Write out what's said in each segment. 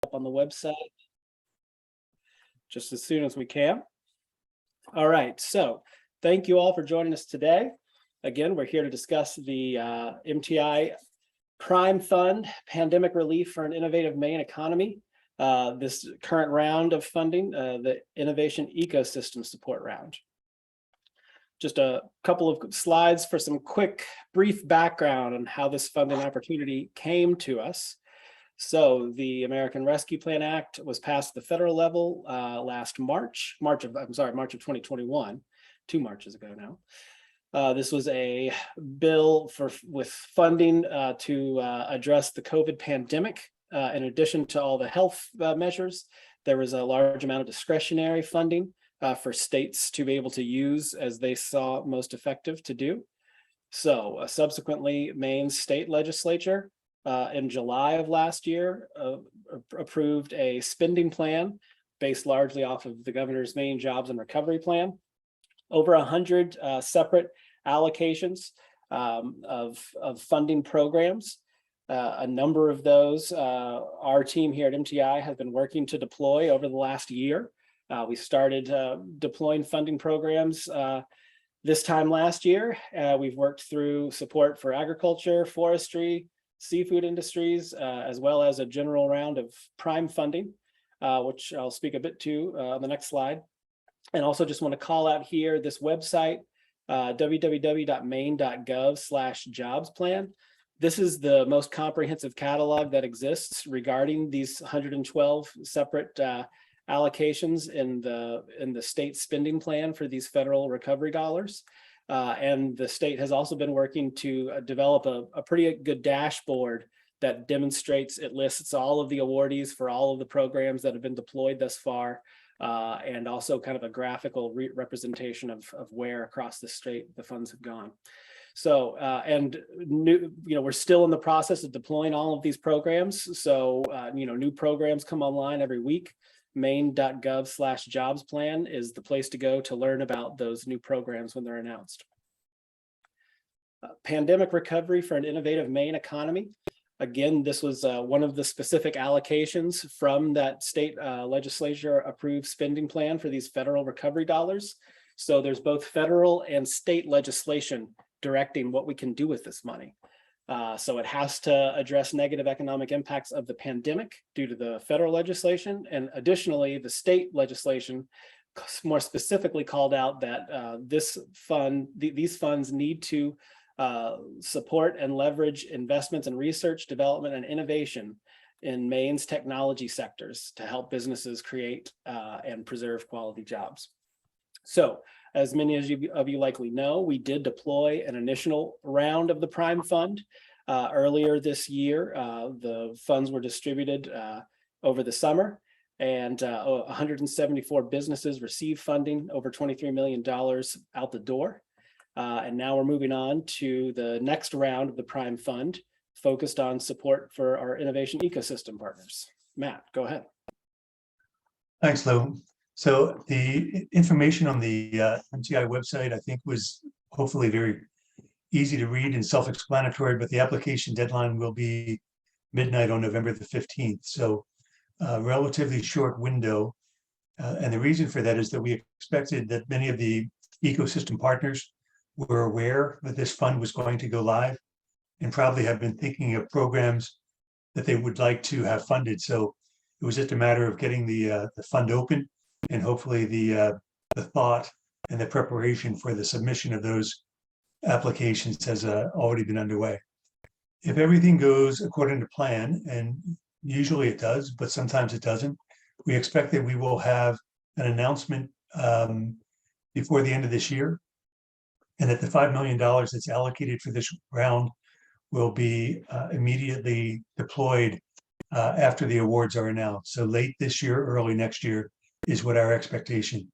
up on the website just as soon as we can. All right, so thank you all for joining us today. Again, we're here to discuss the MTI Prime Fund Pandemic Relief for an Innovative Maine Economy. This current round of funding, the Innovation Ecosystem Support Round. Just a couple of slides for some quick, brief background on how this funding opportunity came to us. So the American Rescue Plan Act was passed at the federal level last March of 2021, 2 Marches ago now. This was a bill with funding to address the COVID pandemic. In addition to all the health measures, there was a large amount of discretionary funding for states to be able to use as they saw most effective to do. So subsequently, Maine's state legislature in July of last year approved a spending plan based largely off of the governor's Maine Jobs and Recovery Plan. Over 100 separate allocations of funding programs. A number of those our team here at MTI has been working to deploy over the last year. We started deploying funding programs this time last year. We've worked through support for agriculture, forestry, seafood industries, as well as a general round of prime funding, which I'll speak a bit to on the next slide. And also just want to call out here this website, www.maine.gov/jobs plan. This is the most comprehensive catalog that exists regarding these 112 separate allocations in the state spending plan for these federal recovery dollars. And the state has also been working to develop a pretty good dashboard that demonstrates, it lists all of the awardees for all of the programs that have been deployed thus far, and also kind of a graphical representation of where across the state the funds have gone. So, we're still in the process of deploying all of these programs. So, new programs come online every week. Maine.gov/jobs plan is the place to go to learn about those new programs when they're announced. Pandemic recovery for an innovative Maine economy. Again, this was one of the specific allocations from that state legislature approved spending plan for these federal recovery dollars. So there's both federal and state legislation directing what we can do with this money. So it has to address negative economic impacts of the pandemic due to the federal legislation. And additionally, the state legislation more specifically called out that these funds need to support and leverage investments in research, development, and innovation in Maine's technology sectors to help businesses create and preserve quality jobs. So, as many of you likely know, we did deploy an initial round of the Prime Fund earlier this year. The funds were distributed over the summer, and 174 businesses received funding, over $23 million out the door. And now we're moving on to the next round of the Prime Fund, focused on support for our innovation ecosystem partners. Matt, go ahead. Thanks, Lou. So the information on the MTI website, I think, was hopefully very easy to read and self-explanatory, but the application deadline will be midnight on November the 15th. So a relatively short window. And the reason for that is that we expected that many of the ecosystem partners were aware that this fund was going to go live and probably have been thinking of programs that they would like to have funded. So it was just a matter of getting the fund open, and hopefully the thought and the preparation for the submission of those applications has already been underway. If everything goes according to plan, and usually it does, but sometimes it doesn't, we expect that we will have an announcement before the end of this year, and that the $5 million that's allocated for this round will be immediately deployed after the awards are announced. So late this year, early next year is what our expectation.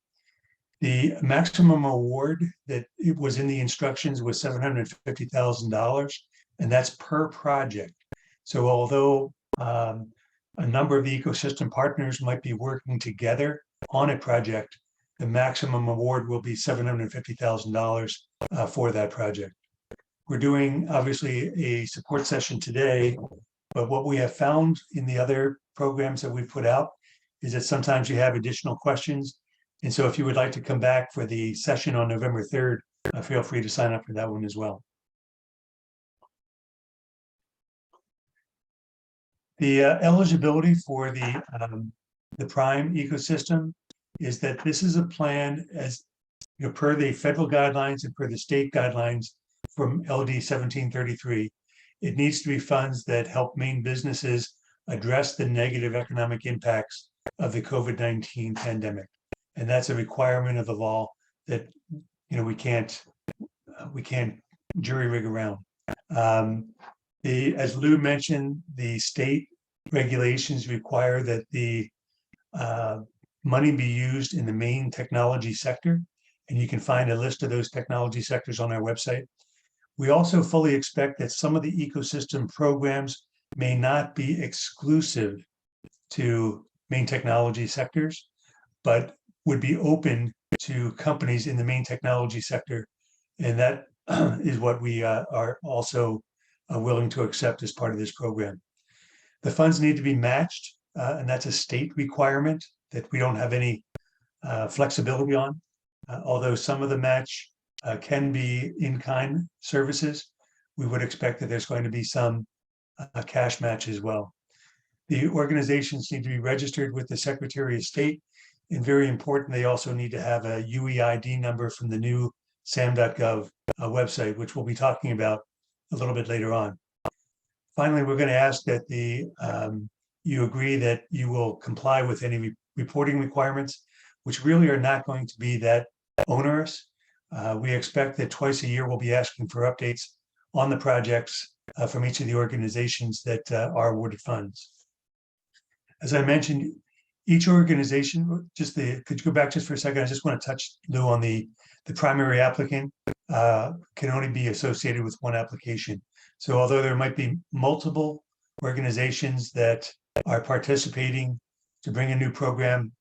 The maximum award that it was in the instructions was $750,000, and that's per project. So although a number of the ecosystem partners might be working together on a project, the maximum award will be $750,000 for that project. We're doing obviously a support session today But what we have found in the other programs that we put out is that sometimes you have additional questions. And so if you would like to come back for the session on November 3rd, feel free to sign up for that one as well. The eligibility for the prime ecosystem is that this is a plan as per the federal guidelines and per the state guidelines from LD 1733. It needs to be funds that help Maine businesses address the negative economic impacts of the COVID-19 pandemic. And that's a requirement of the law that we can't jury rig around. As Lou mentioned, the state regulations require that the money be used in the Maine technology sector, and you can find a list of those technology sectors on our website. We also fully expect that some of the ecosystem programs may not be exclusive to Maine technology sectors, but would be open to companies in the Maine technology sector. And that is what we are also willing to accept as part of this program. The funds need to be matched, and that's a state requirement that we don't have any flexibility on. Although some of the match can be in-kind services, we would expect that there's going to be some cash match as well. The organizations need to be registered with the Secretary of State, and very important, they also need to have a UEID number from the new sam.gov website, which we'll be talking about a little bit later on. Finally, we're going to ask that you agree that you will comply with any reporting requirements, which really are not going to be that onerous. We expect that twice a year we'll be asking for updates on the projects from each of the organizations that are awarded funds. As I mentioned, each organization, could you go back just for a second? I just want to touch, Lou, on the primary applicant can only be associated with one application. So although there might be multiple organizations that are participating to bring a new program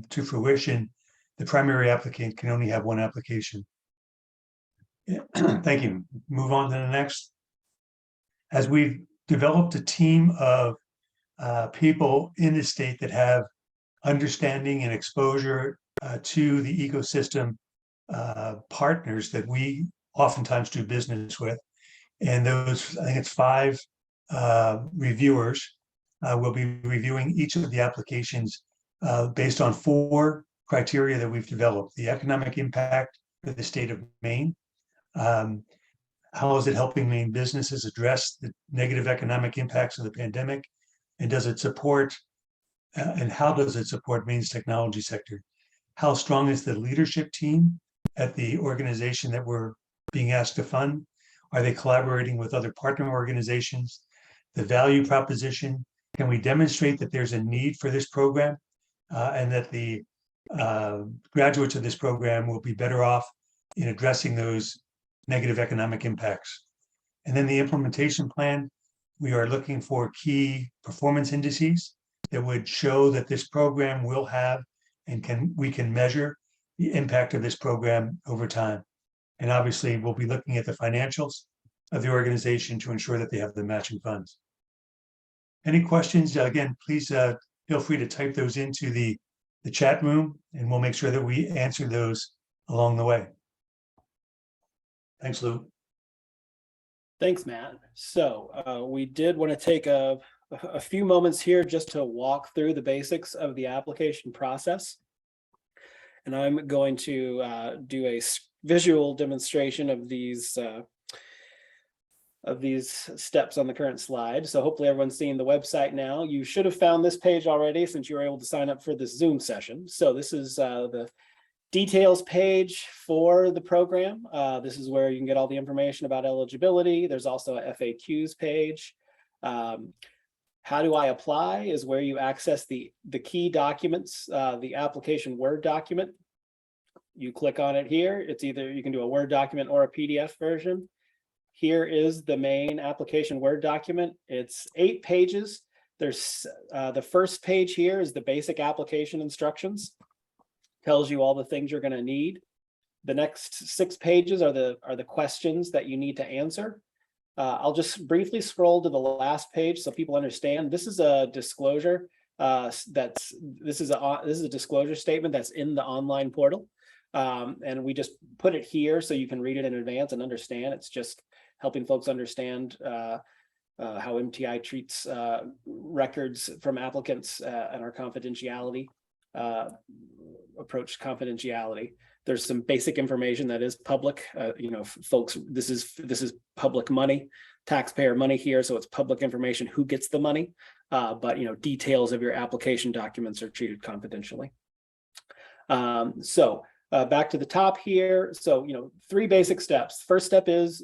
to fruition, the primary applicant can only have one application. Thank you. Move on to the next. As we've developed a team of people in the state that have understanding and exposure to the ecosystem partners that we oftentimes do business with. And those, I think it's 5 reviewers will be reviewing each of the applications based on 4 criteria that we've developed: the economic impact for the state of Maine, how is it helping Maine businesses address the negative economic impacts of the pandemic, and does it support and how does it support Maine's technology sector? How strong is the leadership team at the organization that we're being asked to fund? Are they collaborating with other partner organizations? The value proposition, can we demonstrate that there's a need for this program and that the graduates of this program will be better off in addressing those negative economic impacts? And then the implementation plan, we are looking for key performance indices that would show that this program will have and we can measure the impact of this program over time. And obviously, we'll be looking at the financials of the organization to ensure that they have the matching funds. Any questions? Again, please feel free to type those into the chat room, and we'll make sure that we answer those along the way. Thanks, Lou. Thanks, Matt. So we did want to take a few moments here just to walk through the basics of the application process. And I'm going to do a visual demonstration of these steps on the current slide. So hopefully everyone's seeing the website now. You should have found this page already since you were able to sign up for this Zoom session. So this is the details page for the program. This is where you can get all the information about eligibility. There's also a FAQs page. How do I apply is where you access the key documents, the application Word document. You click on it here. It's either you can do a Word document or a PDF version. Here is the main application Word document. It's 8 pages. There's the first page here is the basic application instructions. Tells you all the things you're going to need. The next 6 pages are the questions that you need to answer. I'll just briefly scroll to the last page so people understand. This is a disclosure. This is a disclosure statement that's in the online portal. And we just put it here so you can read it in advance and understand. It's just helping folks understand how MTI treats records from applicants and our confidentiality approach confidentiality. There's some basic information that is public. Folks, this is public money, taxpayer money here, so it's public information who gets the money. But details of your application documents are treated confidentially. Back to the top here. So, 3 basic steps. First step is,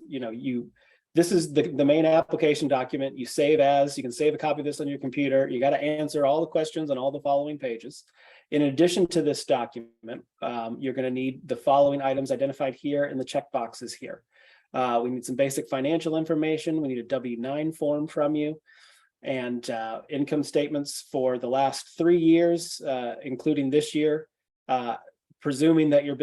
this is the main application document. You can save a copy of this on your computer. You got to answer all the questions on all the following pages. In addition to this document, you're going to need the following items identified here in the check boxes here. We need some basic financial information. We need a W-9 form from you, and income statements for the last 3 years, including this year, presuming that your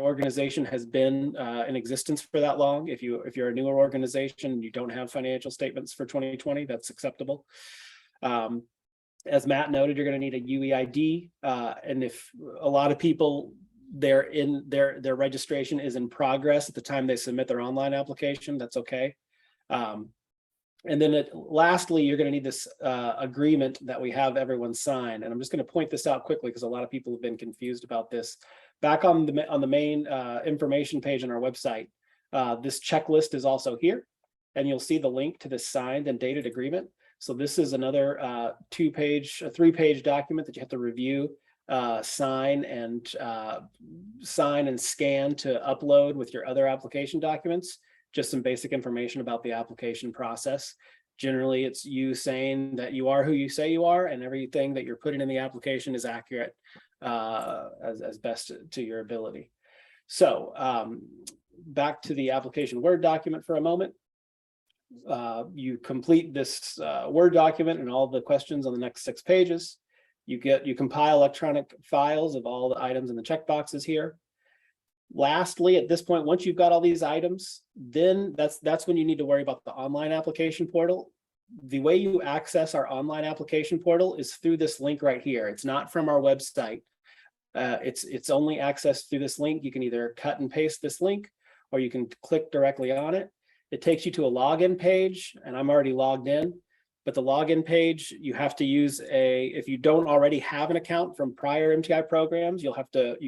organization has been in existence for that long. If you're a newer organization and you don't have financial statements for 2020, that's acceptable. As Matt noted, you're going to need a UEID, and if a lot of people, their registration is in progress at the time they submit their online application, that's okay. And then lastly, you're going to need this agreement that we have everyone sign. And I'm just going to point this out quickly because a lot of people have been confused about this. Back on the main information page on our website, this checklist is also here, and you'll see the link to this signed and dated agreement. So this is another 3-page document that you have to review, sign and scan to upload with your other application documents. Just some basic information about the application process. Generally, it's you saying that you are who you say you are, and everything that you're putting in the application is accurate as best to your ability. So back to the application Word document for a moment. You complete this Word document and all the questions on the next 6 pages. You compile electronic files of all the items in the check boxes here. Lastly, at this point, once you've got all these items, then that's when you need to worry about the online application portal. The way you access our online application portal is through this link right here. It's not from our website. It's only accessed through this link. You can either cut and paste this link, or you can click directly on it. It takes you to a login page, and I'm already logged in. But the login page, you have to use if you don't already have an account from prior MTI programs, you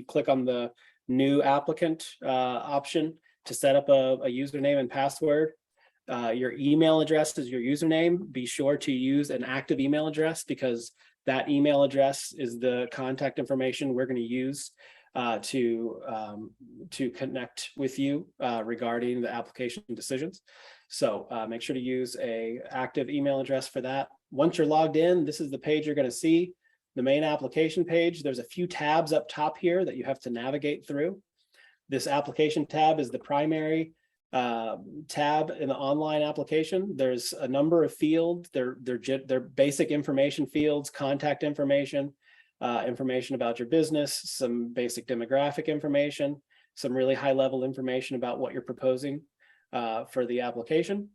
click on the new applicant option to set up a username and password. Your email address is your username. Be sure to use an active email address, because that email address is the contact information we're going to use to connect with you regarding the application decisions. So make sure to use a active email address for that. Once you're logged in, this is the page you're going to see. The main application page. There's a few tabs up top here that you have to navigate through. This application tab is the primary tab in the online application. There's a number of fields. They're basic information fields, contact information, information about your business, some basic demographic information, some really high level information about what you're proposing for the application.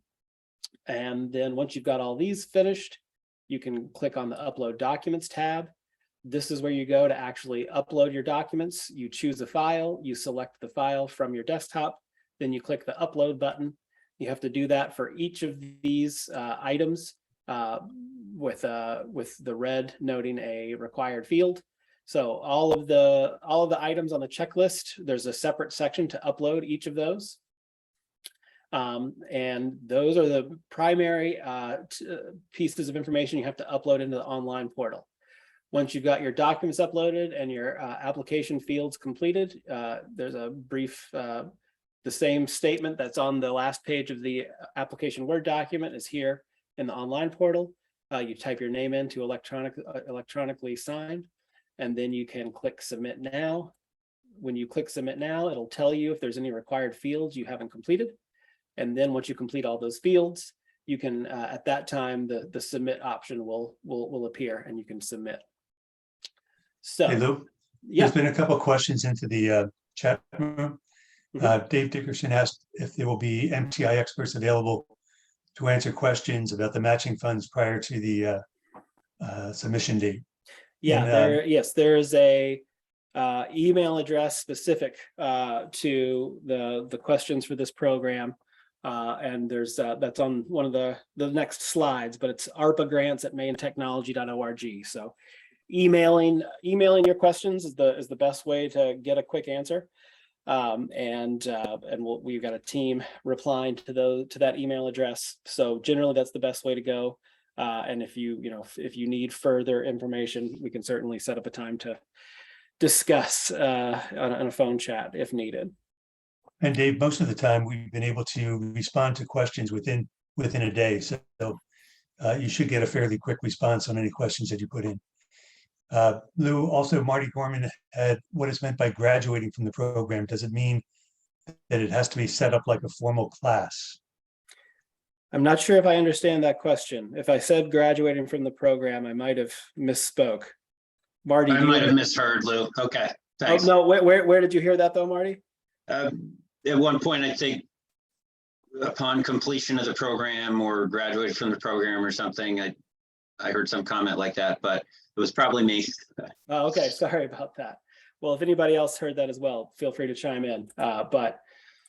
And then once you've got all these finished, you can click on the Upload Documents tab. This is where you go to actually upload your documents. You choose a file, you select the file from your desktop, then you click the Upload button. You have to do that for each of these items with the red noting a required field. So all of the items on the checklist, there's a separate section to upload each of those. And those are the primary pieces of information you have to upload into the online portal. Once you've got your documents uploaded and your application fields completed, there's a brief, the same statement that's on the last page of the application Word document is here in the online portal. You type your name into electronically signed, and then you can click Submit Now. When you click Submit Now, it'll tell you if there's any required fields you haven't completed. And then once you complete all those fields, you can, at that time, the submit option will appear and you can submit. So, Hey, Lou, yeah. There's been a couple of questions into the chat room. Dave Dickerson asked if there will be MTI experts available to answer questions about the matching funds prior to the submission date. Yeah, And, yes, there is a email address specific to the questions for this program. And there's that's on one of the next slides, but it's arpaggrants@maintechnology.org. So emailing your questions is the best way to get a quick answer. And we've got a team replying to that email address. So generally that's the best way to go. And if you need further information, we can certainly set up a time to discuss on a phone chat if needed. and Dave, most of the time we've been able to respond to questions within a day. So you should get a fairly quick response on any questions that you put in. Lou, also Marty Gorman had what is meant by graduating from the program. Does it mean that it has to be set up like a formal class? I'm not sure if I understand that question. If I said graduating from the program, I might have misspoke. Marty, I might have misheard, Lou. Okay, thanks. Oh, no, where did you hear that though, Marty? At one point, I think upon completion of the program or graduated from the program or something, I heard some comment like that, but it was probably me. Oh, okay, sorry about that. Well, if anybody else heard that as well, feel free to chime in.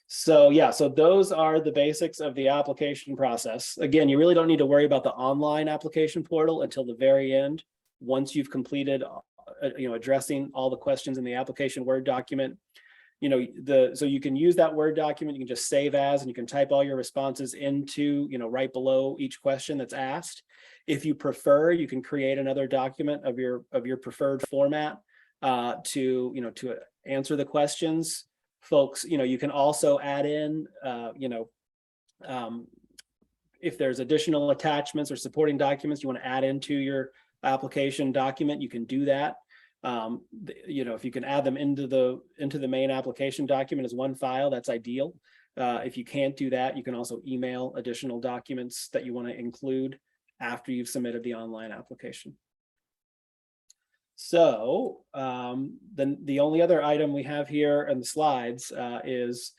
So those are the basics of the application process. Again, you really don't need to worry about the online application portal until the very end. Once you've completed, addressing all the questions in the application Word document, so you can use that Word document. You can just save as, and you can type all your responses into, right below each question that's asked. If you prefer, you can create another document of your preferred format to answer the questions. Folks, you can also add in, if there's additional attachments or supporting documents you want to add into your application document, you can do that. If you can add them into the main application document as one file, that's ideal. If you can't do that, you can also email additional documents that you want to include after you've submitted the online application. So then the only other item we have here in the slides is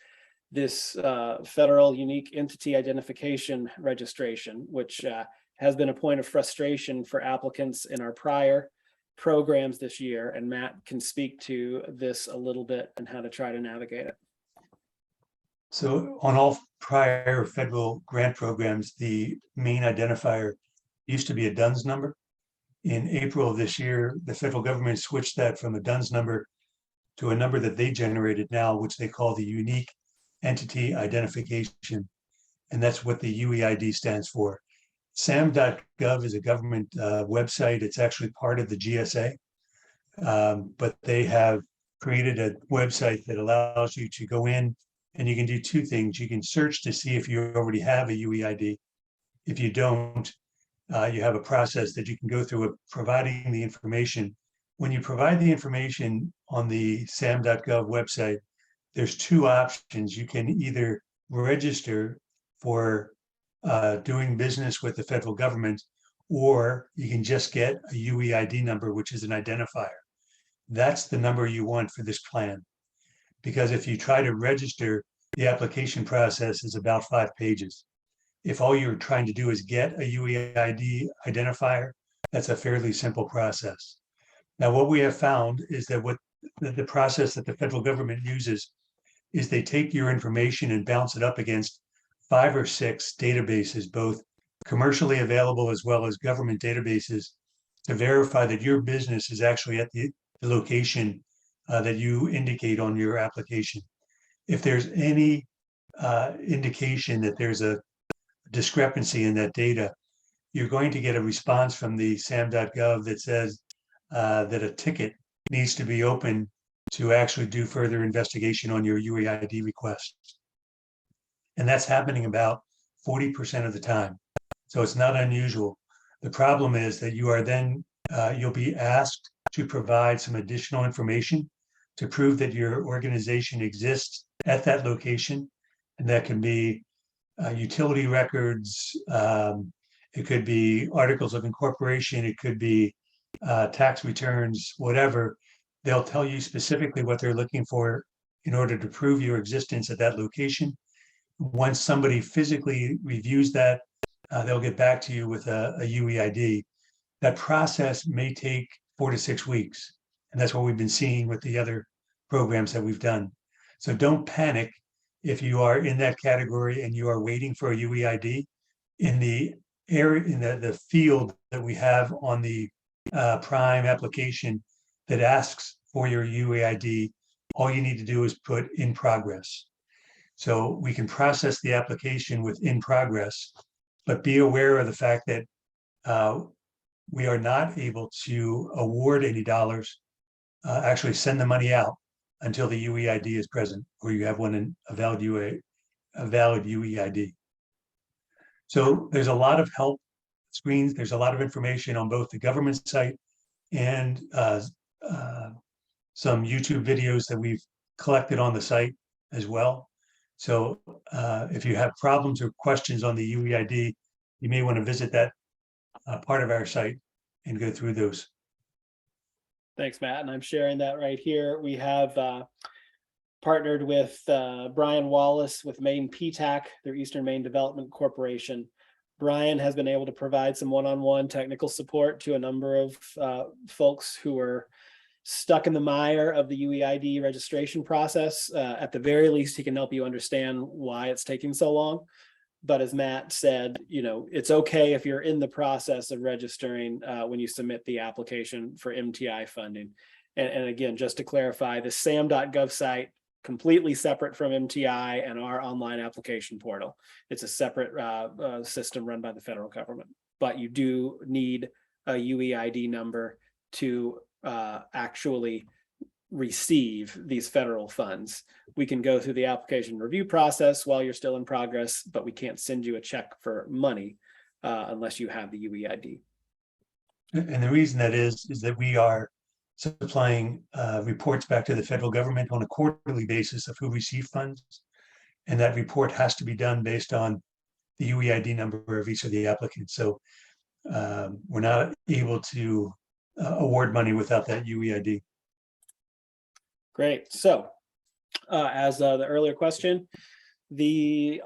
this federal unique entity identification registration, which has been a point of frustration for applicants in our prior programs this year. And Matt can speak to this a little bit and how to try to navigate it. So on all prior federal grant programs, the main identifier used to be a DUNS number. In April of this year, the federal government switched that from a DUNS number to a number that they generated now, which they call the Unique Entity Identification. And that's what the UEID stands for. SAM.gov is a government website. It's actually part of the GSA, but they have created a website that allows you to go in and you can do two things. You can search to see if you already have a UEID. If you don't, you have a process that you can go through of providing the information. When you provide the information on the SAM.gov website, there's two options. You can either register for doing business with the federal government, or you can just get a UEID number, which is an identifier. That's the number you want for this plan. Because if you try to register, the application process is about 5 pages. If all you're trying to do is get a UEID identifier, that's a fairly simple process. Now, what we have found is that the process that the federal government uses is they take your information and bounce it up against 5 or 6 databases, both commercially available as well as government databases, to verify that your business is actually at the location that you indicate on your application. If there's any indication that there's a discrepancy in that data, you're going to get a response from the SAM.gov that says that a ticket needs to be open to actually do further investigation on your UEID request. And that's happening about 40% of the time. So it's not unusual. The problem is that you are then, you'll be asked to provide some additional information to prove that your organization exists at that location. And that can be utility records, it could be articles of incorporation, it could be tax returns, whatever. They'll tell you specifically what they're looking for in order to prove your existence at that location. Once somebody physically reviews that, they'll get back to you with a UEID. That process may take 4 to 6 weeks. And that's what we've been seeing with the other programs that we've done. So don't panic if you are in that category and you are waiting for a UEID. In the area, in the field that we have on the Prime application that asks for your UEID, all you need to do is put in progress. So we can process the application with in progress, but be aware of the fact that we are not able to award any dollars, actually send the money out until the UEID is present, or you have one in a valid UEID. So there's a lot of help screens. There's a lot of information on both the government site and some YouTube videos that we've collected on the site as well. So if you have problems or questions on the UEID, you may want to visit that part of our site and go through those. Thanks, Matt. And I'm sharing that right here. We have partnered with Brian Wallace with Maine PTAC, their Eastern Maine Development Corporation. Brian has been able to provide some one-on-one technical support to a number of folks who are stuck in the mire of the UEID registration process. At the very least, he can help you understand why it's taking so long. But as Matt said, it's okay if you're in the process of registering when you submit the application for MTI funding. And again, just to clarify, the sam.gov site, completely separate from MTI and our online application portal. It's a separate system run by the federal government, but you do need a UEID number to actually receive these federal funds. We can go through the application review process while you're still in progress, but we can't send you a check for money unless you have the UEID. And the reason that is that we are supplying reports back to the federal government on a quarterly basis of who received funds. And that report has to be done based on the UEID number of each of the applicants. So we're not able to award money without that UEID. Great. So as the earlier question, the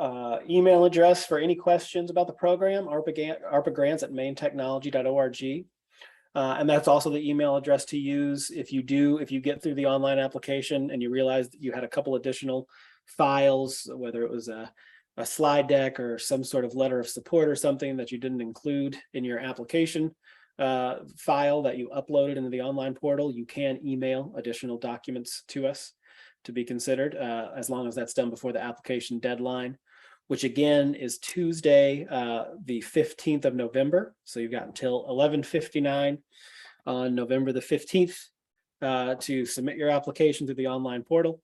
email address for any questions about the program, ARPA grants at mainetechnology.org. And that's also the email address to use if you get through the online application and you realize that you had a couple additional files, whether it was a slide deck or some sort of letter of support or something that you didn't include in your application file that you uploaded into the online portal, you can email additional documents to us to be considered, as long as that's done before the application deadline, which again is Tuesday, the 15th of November. So you've got until 11:59 on November the 15th to submit your application through the online portal.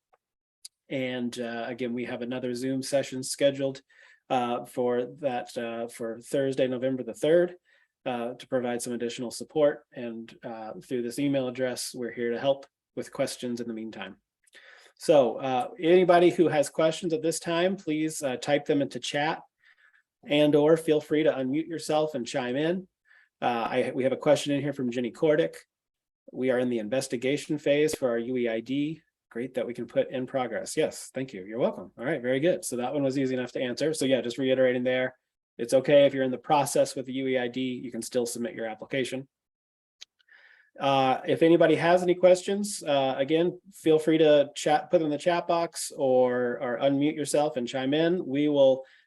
And again, we have another Zoom session scheduled for Thursday, November the 3rd. To provide some additional support, and through this email address, we're here to help with questions in the meantime. So anybody who has questions at this time, please type them into chat and/or feel free to unmute yourself and chime in. We have a question in here from Jenny Kordick. We are in the investigation phase for our UEID. Great that we can put in progress. Yes, thank you. You're welcome. All right, very good. So that one was easy enough to answer. So yeah, just reiterating there. It's okay if you're in the process with the UEID, you can still submit your application. If anybody has any questions, again, feel free to put them in the chat box or unmute yourself and chime in.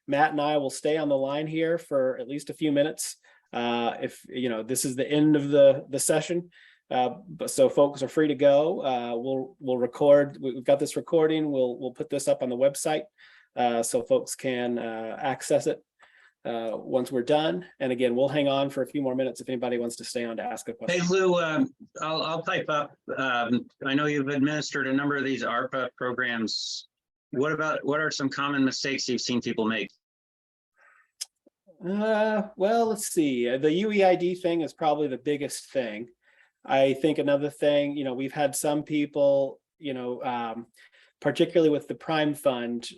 Matt and I will stay on the line here for at least a few minutes. If this is the end of the session, but so folks are free to go. We'll record. We've got this recording. We'll put this up on the website so folks can access it once we're done. And again, we'll hang on for a few more minutes if anybody wants to stay on to ask a question. Hey, Lou, I'll pipe up. I know you've administered a number of these ARPA programs. What are some common mistakes you've seen people make? Well, let's see. The UEID thing is probably the biggest thing. I think another thing, we've had some people, particularly with the Prime Fund,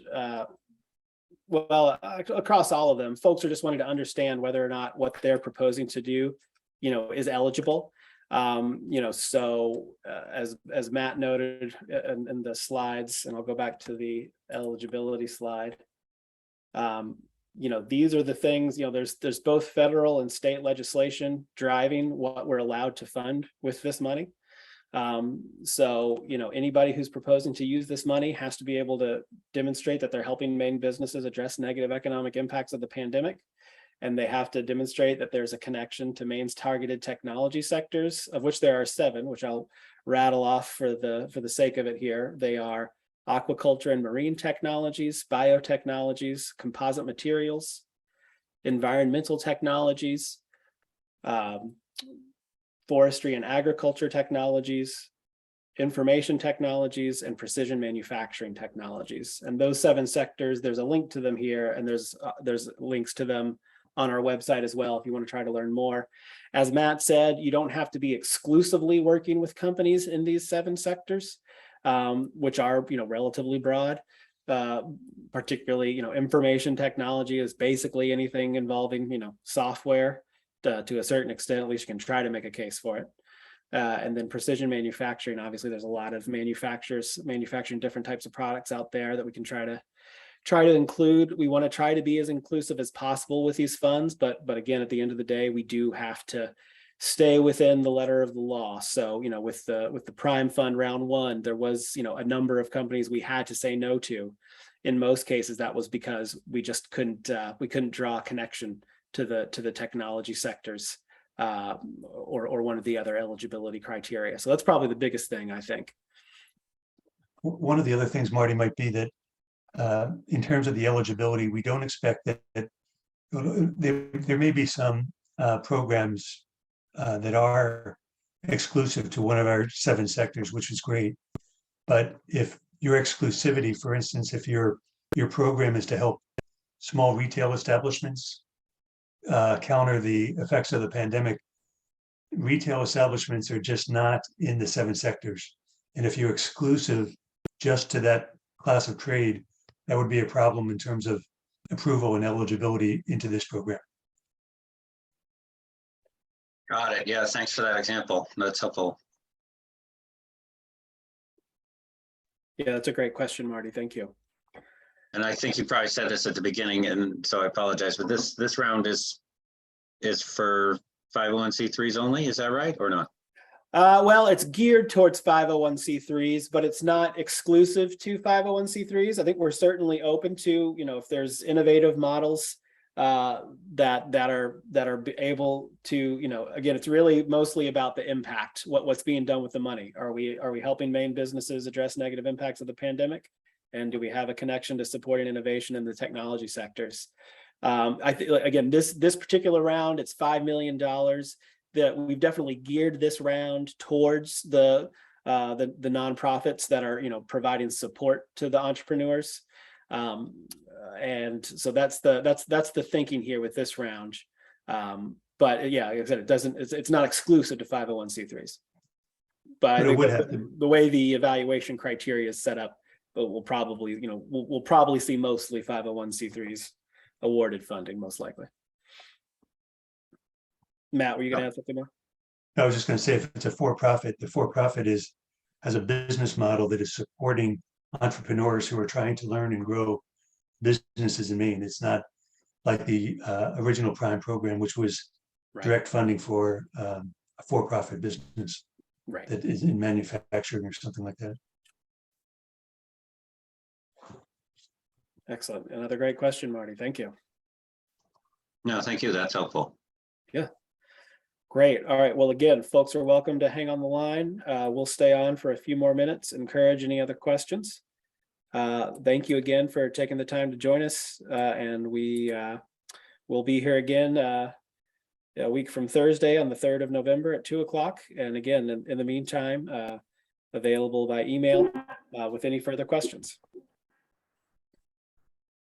across all of them, folks are just wanting to understand whether or not what they're proposing to do, is eligible. So as Matt noted in the slides, and I'll go back to the eligibility slide. these are the things, there's both federal and state legislation driving what we're allowed to fund with this money. So, anybody who's proposing to use this money has to be able to demonstrate that they're helping Maine businesses address negative economic impacts of the pandemic. And they have to demonstrate that there's a connection to Maine's targeted technology sectors, of which there are 7, which I'll rattle off for the sake of it here. They are aquaculture and marine technologies, biotechnologies, composite materials, environmental technologies, forestry and agriculture technologies, information technologies, and precision manufacturing technologies. And those 7 sectors, there's a link to them here, and there's links to them on our website as well if you want to try to learn more. As Matt said, you don't have to be exclusively working with companies in these 7 sectors, which are relatively broad. Particularly, information technology is basically anything involving software. To a certain extent, at least you can try to make a case for it. And then precision manufacturing, obviously there's a lot of manufacturers manufacturing different types of products out there that we can try to include. We want to try to be as inclusive as possible with these funds, but again, at the end of the day, we do have to stay within the letter of the law. So, with the Prime Fund round 1, there was, a number of companies we had to say no to. In most cases, that was because we just couldn't draw a connection to the technology sectors or one of the other eligibility criteria. So that's probably the biggest thing, I think. One of the other things, Marty, might be that in terms of the eligibility, we don't expect that there may be some programs that are exclusive to one of our 7 sectors, which is great. But if your exclusivity, for instance, if your program is to help small retail establishments counter the effects of the pandemic, retail establishments are just not in the 7 sectors. And if you're exclusive just to that class of trade, that would be a problem in terms of approval and eligibility into this program. Got it. Yeah, thanks for that example. That's helpful. Yeah, that's a great question, Marty. Thank you. And I think you probably said this at the beginning, and so I apologize, but this round is for 501c3s only. Is that right or not? Well, it's geared towards 501c3s, but it's not exclusive to 501c3s. I think we're certainly open to, if there's innovative models that are able to, again, it's really mostly about the impact, what's being done with the money. Are we helping Maine businesses address negative impacts of the pandemic? And do we have a connection to supporting innovation in the technology sectors? I think, again, this particular round, it's $5 million. That we've definitely geared this round towards the nonprofits that are providing support to the entrepreneurs, and so that's the thinking here with this round. But yeah, like I said, it's not exclusive to 501c3s. But I think the way the evaluation criteria is set up, we'll probably we'll probably see mostly 501c3s awarded funding, most likely. Matt, were you going to add something more? I was just going to say, if it's a for-profit, the for-profit has a business model that is supporting entrepreneurs who are trying to learn and grow businesses in Maine. It's not like the original Prime program, which was direct funding for a for-profit business that is in manufacturing or something like that. Excellent. Another great question, Marty. Thank you. No, thank you. That's helpful. Yeah. Great. All right. Well, again, folks are welcome to hang on the line. We'll stay on for a few more minutes. Encourage any other questions. Thank you again for taking the time to join us. And we will be here again a week from Thursday on the 3rd of November at 2 o'clock. And again, in the meantime, available by email with any further questions.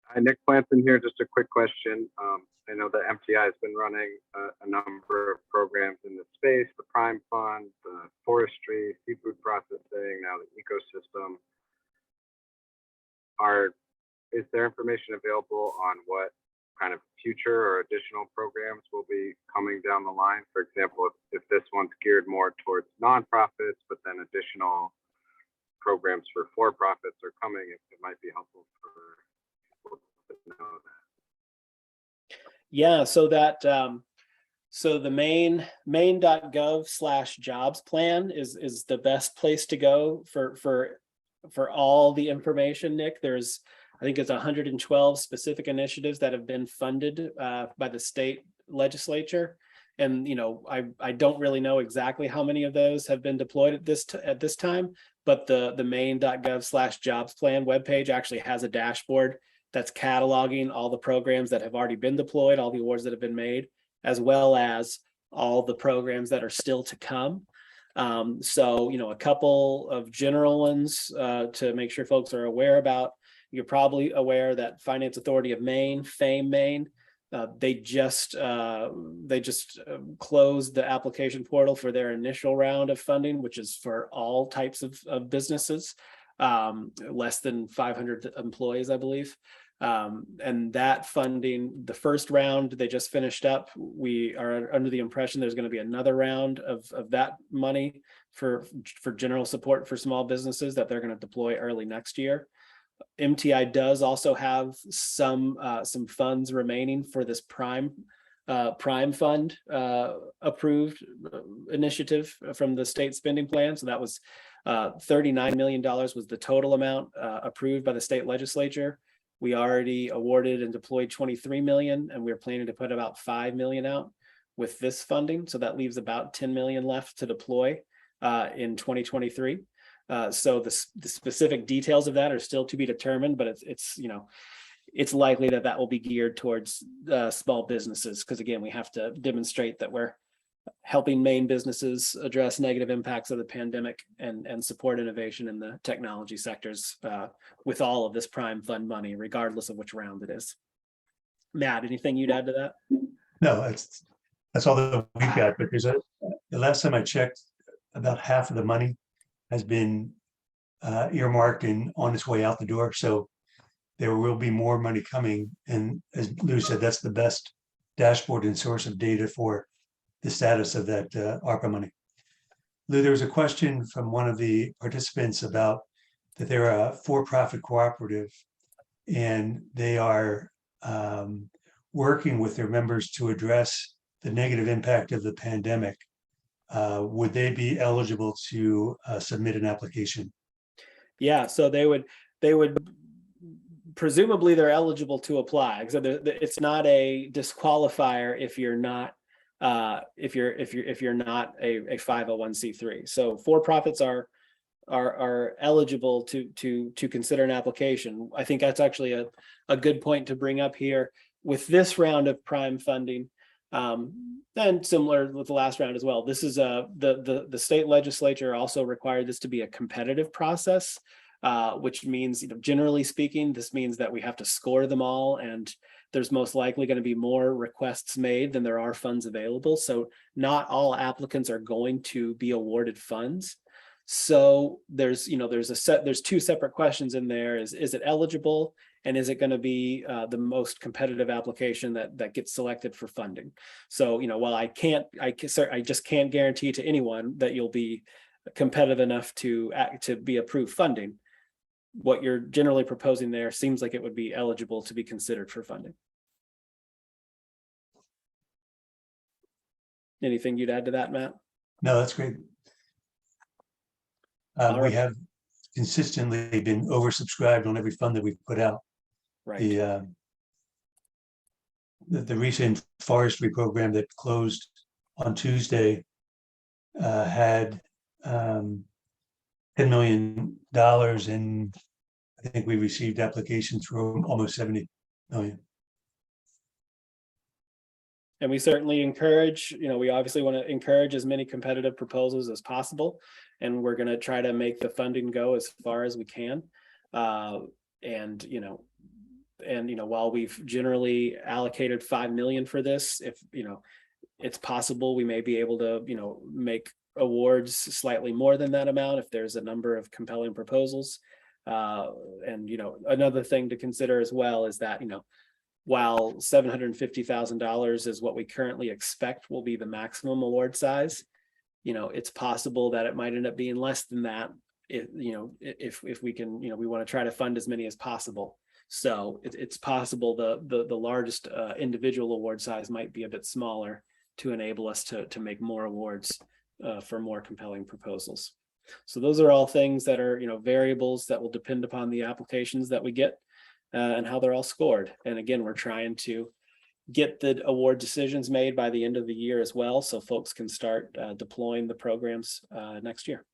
Hi, Nick Planton here. Just a quick question. I know that MTI has been running a number of programs in the space, the Prime Fund, the forestry, seafood processing, now the ecosystem. Is there information available on what kind of future or additional programs will be coming down the line? For example, if this one's geared more towards nonprofits, but then additional programs for for-profits are coming, it might be helpful for people to know that. Yeah, so that so the main.gov/jobs plan is the best place to go for all the information, Nick. There's, I think it's 112 specific initiatives that have been funded by the state legislature. And, I don't really know exactly how many of those have been deployed at this time, but the main.gov/jobs plan webpage actually has a dashboard that's cataloging all the programs that have already been deployed, all the awards that have been made, as well as all the programs that are still to come. So, a couple of general ones to make sure folks are aware about. You're probably aware that Finance Authority of Maine, FAME Maine, they just closed the application portal for their initial round of funding, which is for all types of businesses, less than 500 employees, I believe. And that funding, the first round they just finished up, we are under the impression there's going to be another round of that money for general support for small businesses that they're going to deploy early next year. MTI does also have some funds remaining for this prime fund approved initiative from the state spending plan. So that was $39 million was the total amount approved by the state legislature. We already awarded and deployed 23 million, and we're planning to put about 5 million out with this funding. So that leaves about 10 million left to deploy in 2023. So the specific details of that are still to be determined, but it's likely that will be geared towards small businesses, because again, we have to demonstrate that we're helping Maine businesses address negative impacts of the pandemic and support innovation in the technology sectors with all of this prime fund money, regardless of which round it is. Matt, anything you'd add to that? No, that's all that we've got, but the last time I checked, about half of the money has been earmarked and on its way out the door. So there will be more money coming. And as Lou said, that's the best dashboard and source of data for the status of that ARPA money. Lou, there was a question from one of the participants about that they're a for-profit cooperative and they are working with their members to address the negative impact of the pandemic. Would they be eligible to submit an application? Yeah, so they would presumably they're eligible to apply. So it's not a disqualifier if you're not if you're not a 501c3. So for-profits are eligible to consider an application. I think that's actually a good point to bring up here with this round of prime funding. And similar with the last round as well. This is the state legislature also required this to be a competitive process, which means, generally speaking, this means that we have to score them all, and there's most likely going to be more requests made than there are funds available. So not all applicants are going to be awarded funds. So there's two separate questions in there. Is it eligible? And is it going to be the most competitive application that gets selected for funding? So, while I just can't guarantee to anyone that you'll be competitive enough to be approved funding. What you're generally proposing there seems like it would be eligible to be considered for funding. Anything you'd add to that, Matt? No, that's great. We have consistently been oversubscribed on every fund that we've put out. Right. The recent forestry program that closed on Tuesday had $10 million, and I think we received applications for almost 70 million. And we certainly encourage, we obviously want to encourage as many competitive proposals as possible. And we're going to try to make the funding go as far as we can. While we've generally allocated 5 million for this, if, it's possible we may be able to, make awards slightly more than that amount if there's a number of compelling proposals. Another thing to consider as well is that, while $750,000 is what we currently expect will be the maximum award size, it's possible that it might end up being less than that. If we can, we want to try to fund as many as possible. So it's possible the largest individual award size might be a bit smaller to enable us to make more awards for more compelling proposals. So those are all things that are, variables that will depend upon the applications that we get and how they're all scored. And again, we're trying to get the award decisions made by the end of the year as well, so folks can start deploying the programs next year.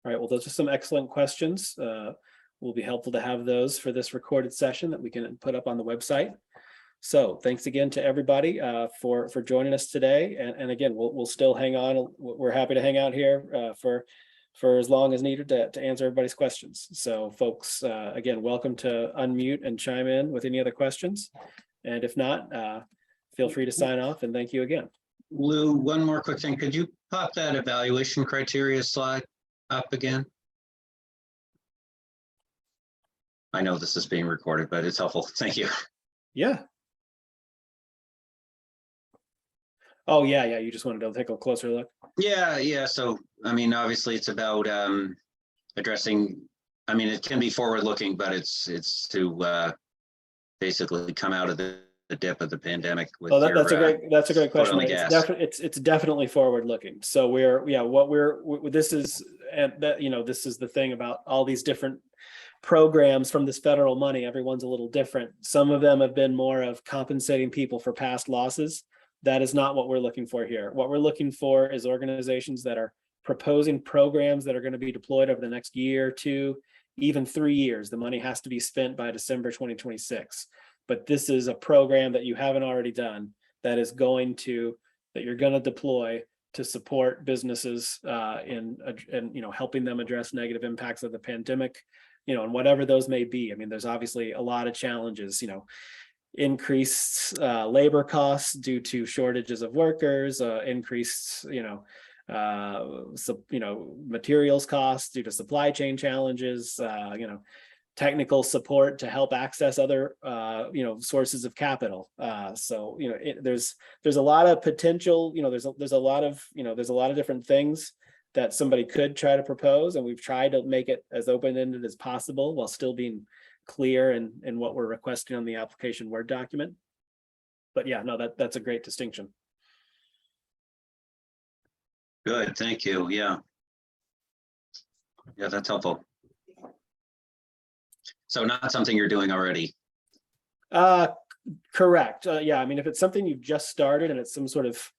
All right, well, those are some excellent questions. Will be helpful to have those for this recorded session that we can put up on the website. So thanks again to everybody for joining us today. And again, we'll still hang on. We're happy to hang out here for as long as needed to answer everybody's questions. So folks, again, welcome to unmute and chime in with any other questions. And if not, feel free to sign off, and thank you again. Lou, one more quick thing. Could you pop that evaluation criteria slide up again? I know this is being recorded, but it's helpful. Thank you. Yeah. Oh, yeah. You just wanted to take a closer look. Yeah. So, I mean, obviously it's about addressing, I mean, it can be forward looking, but it's to basically come out of the dip of the pandemic. With that's a great question. It's It's definitely forward looking. So this is the thing about all these different programs from this federal money. Everyone's a little different. Some of them have been more of compensating people for past losses. That is not what we're looking for here. What we're looking for is organizations that are proposing programs that are going to be deployed over the next year, 2, even 3 years. The money has to be spent by December 2026. But this is a program that you haven't already done that you're going to deploy to support businesses in helping them address negative impacts of the pandemic, and whatever those may be. I mean, there's obviously a lot of challenges, increased labor costs due to shortages of workers, increased, materials costs due to supply chain challenges, technical support to help access other, sources of capital. So, there's a lot of potential, there's a lot of different things that somebody could try to propose, and we've tried to make it as open-ended as possible while still being clear in what we're requesting on the application Word document. But yeah, no, that's a great distinction. good. Thank you. Yeah, that's helpful. So not something you're doing already. Correct. Yeah, I mean, if it's something you've just started and it's some sort of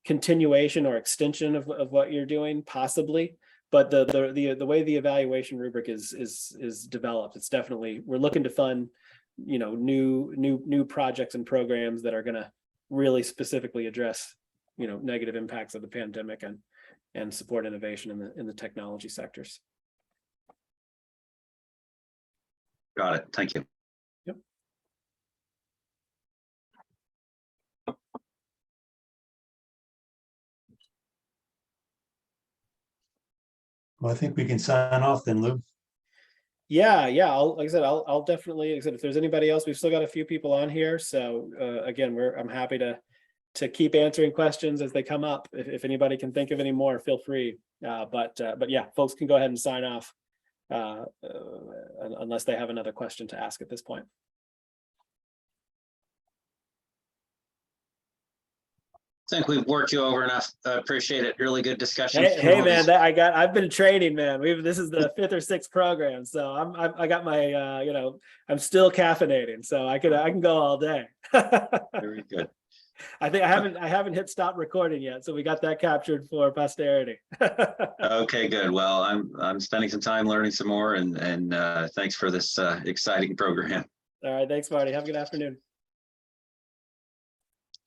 continuation or extension of what you're doing, possibly. But the way the evaluation rubric is developed, it's definitely, we're looking to fund, new projects and programs that are going to really specifically address, negative impacts of the pandemic and support innovation in the technology sectors. Got it. Thank you. Yep. Well, I think we can sign off then, Lou. Yeah. I'll definitely, if there's anybody else, we've still got a few people on here. So again, I'm happy to keep answering questions as they come up. If anybody can think of any more, feel free. But yeah, folks can go ahead and sign off unless they have another question to ask at this point. I think we've worked you over enough. Appreciate it. Really good discussion. Hey man, I've been training, man. This is the 5th or 6th program, so I got my I'm still caffeinating, so I can go all day. Very good. I think I haven't hit stop recording yet, so we got that captured for posterity. Okay, good. Well, I'm spending some time learning some more, and thanks for this exciting program. All right, thanks, Marty. Have a good afternoon.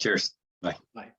Cheers. Bye. Bye.